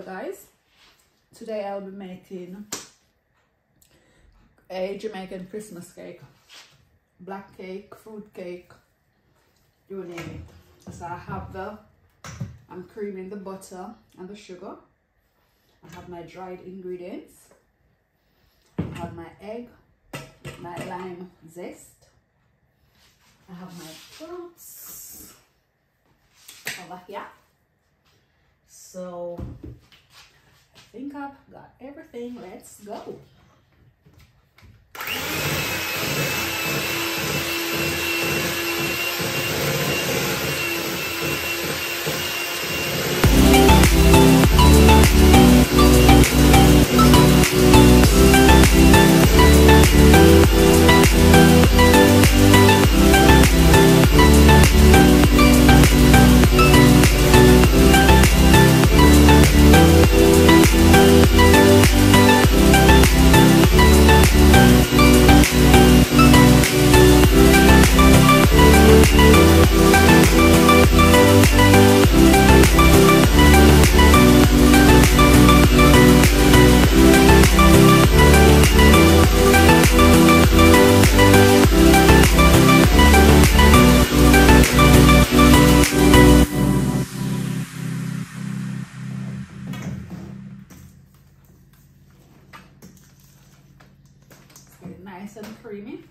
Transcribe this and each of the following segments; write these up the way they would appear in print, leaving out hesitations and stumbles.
guys, today I'll be making a Jamaican Christmas cake, black cake, fruit cake, you name it. So I'm creaming the butter and the sugar. I have my dried ingredients. I have my egg, my lime zest. I have my fruits over here. So I think I've got everything. Let's go. Nice and creamy.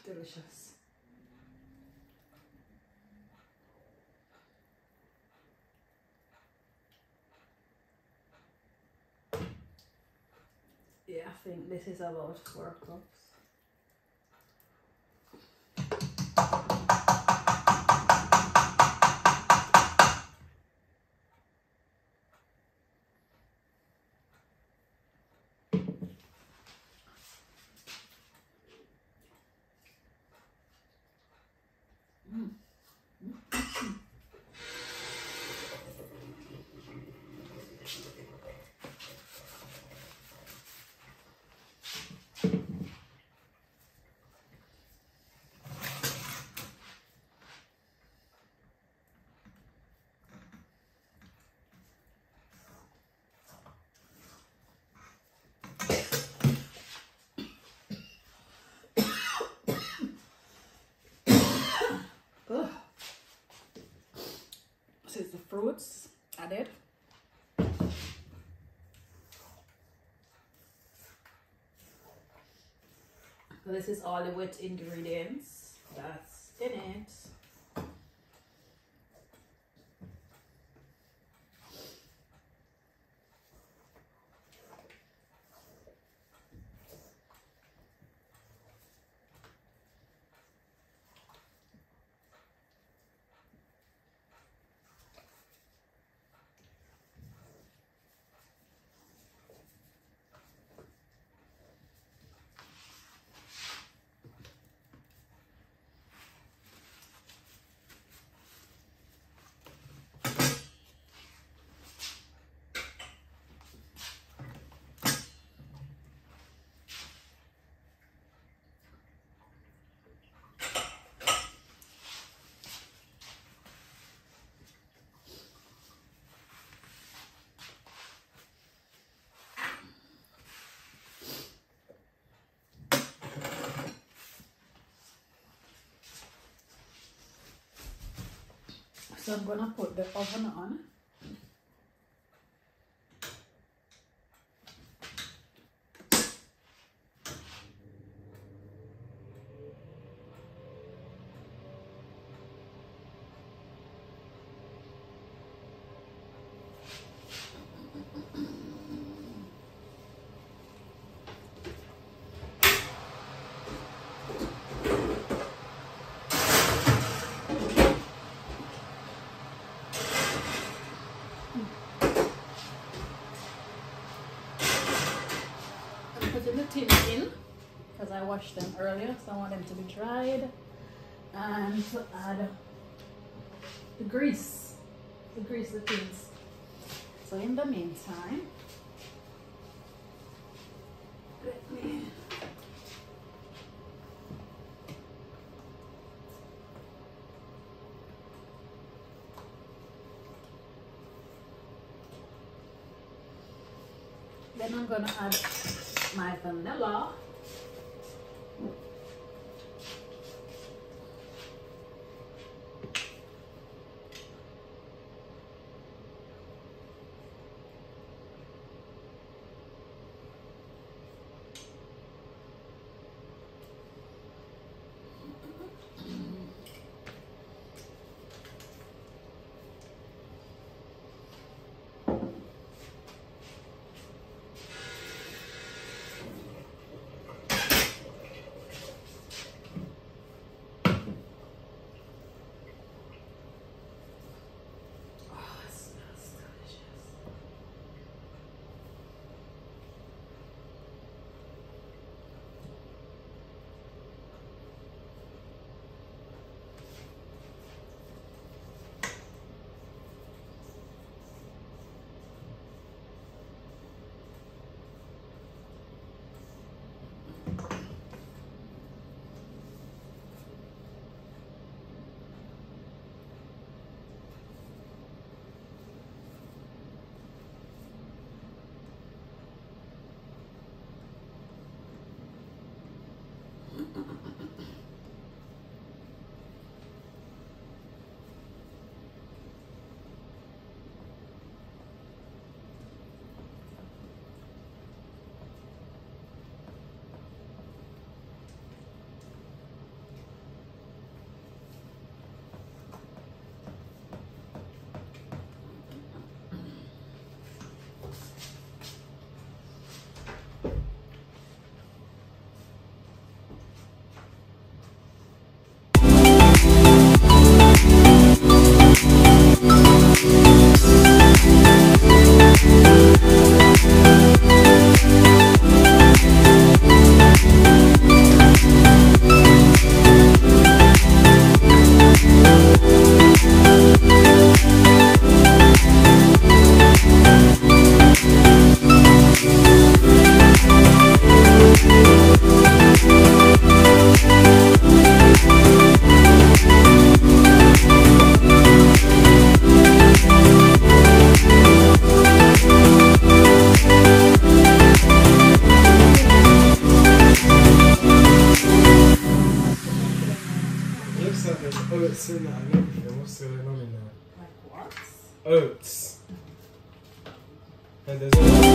Delicious. Yeah, I think this is about 4 cups. This is the fruits added. So this is all the wet ingredients that's in it. So I'm gonna put the oven on. Putting the tin in because I washed them earlier, so I want them to be dried, and to add the grease the tins. So in the meantime, let me then I'm gonna add my vanilla. oats. And there's oats.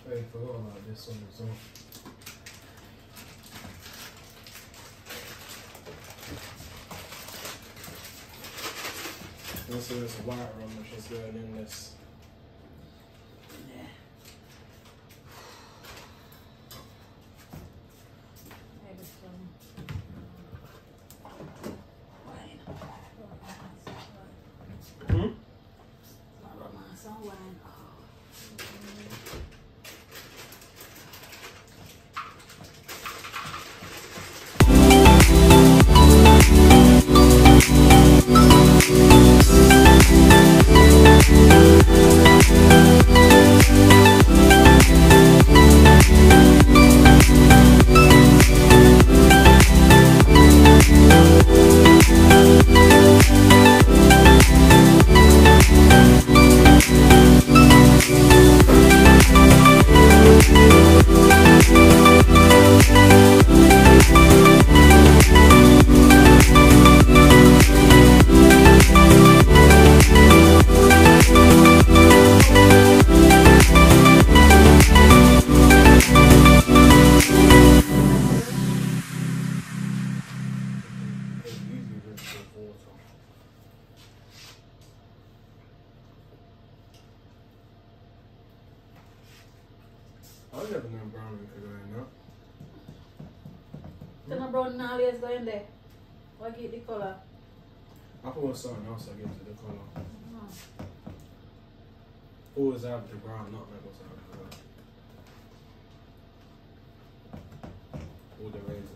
I forgot about this one as well. Also, there's a white rum which is going in this. I never known brown could go in that. So no brown now is going there. Why get the colour? I thought it was something else I get to the colour. No. Always have the brown, not like what's out of the colour. with the raisins.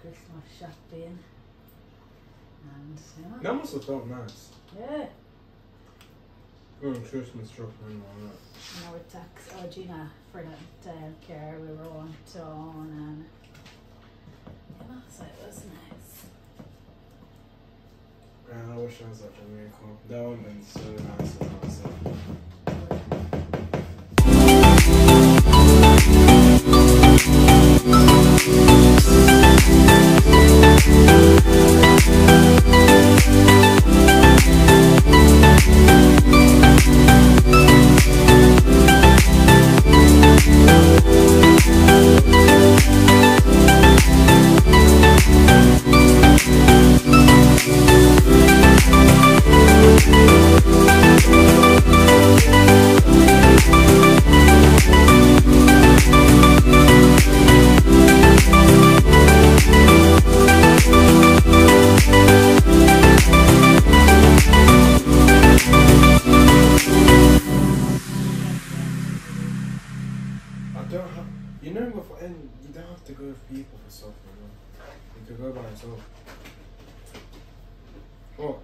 Christmas shopping and That must have felt nice. yeah. Christmas shopping and all that. And our tax Gina for that care we were on town and so it was nice. Man, I wish I was at Jamaica. That would have been so nice and awesome. You know, and you don't have to go with people for stuff, you know. You could go by yourself. What?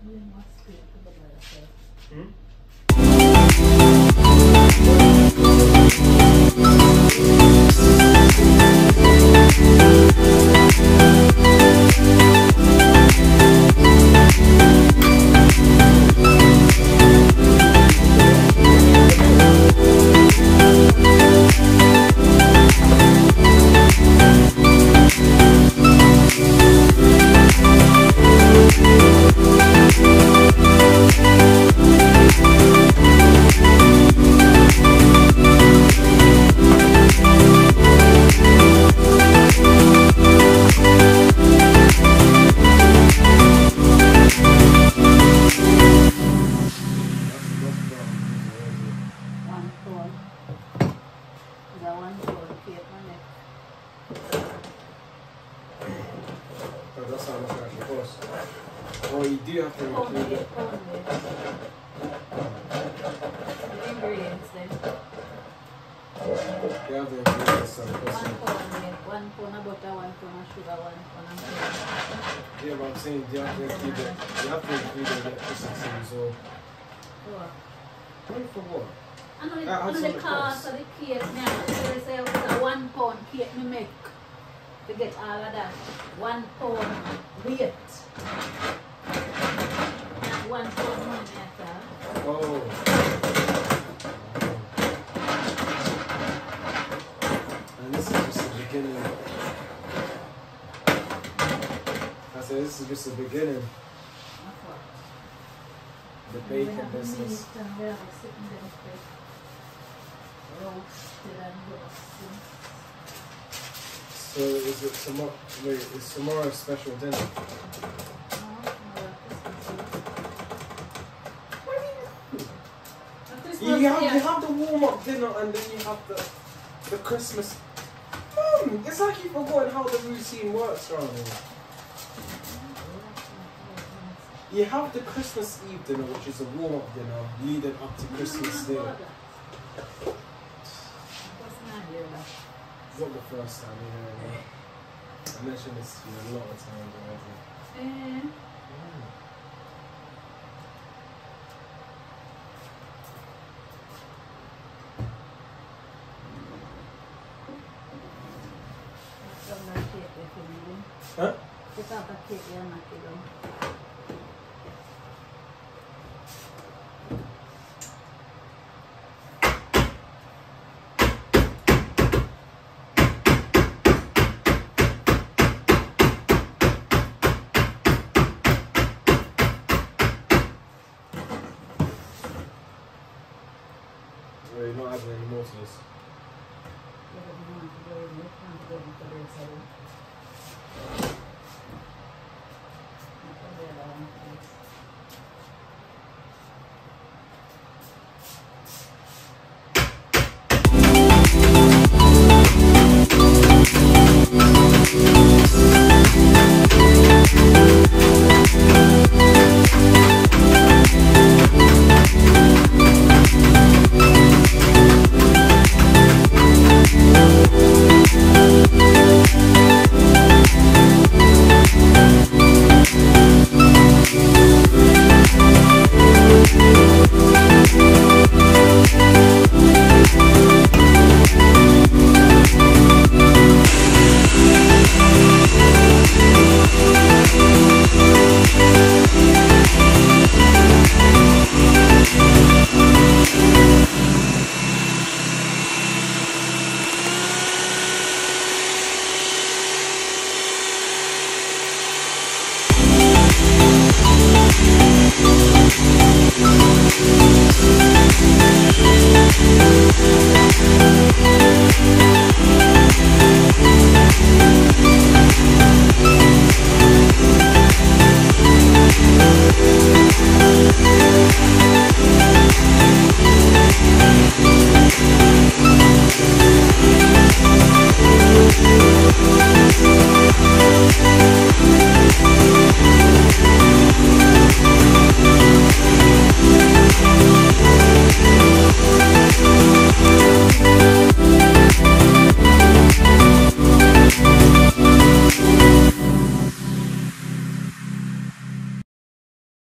You must be able to go by yourself. Hmm? That's how much it actually costs. Oh, you do have to include it. The ingredients then. You have the ingredients, so One pound of butter, 1 pound of sugar, 1 pound of milk. yeah, but I'm saying you have to include it. You have to include the electricity, so. Sure. Wait for what? I know the cost of the cake now. So they say it's a 1 pound cake me make. To get all of that. 1 pound weight. Not 1 pound money at all. Oh. And this is just the beginning. I said this is just the beginning. The bacon business. So is it tomorrow? Wait, is tomorrow a special dinner? You have the warm up dinner and then you have the Christmas. It's like you've forgotten how the routine works around here. You have the Christmas Eve dinner, which is a warm up dinner leading up to Christmas Day. It's not the first time, I mentioned this to you a lot of times already. Huh? We're not adding any more to this.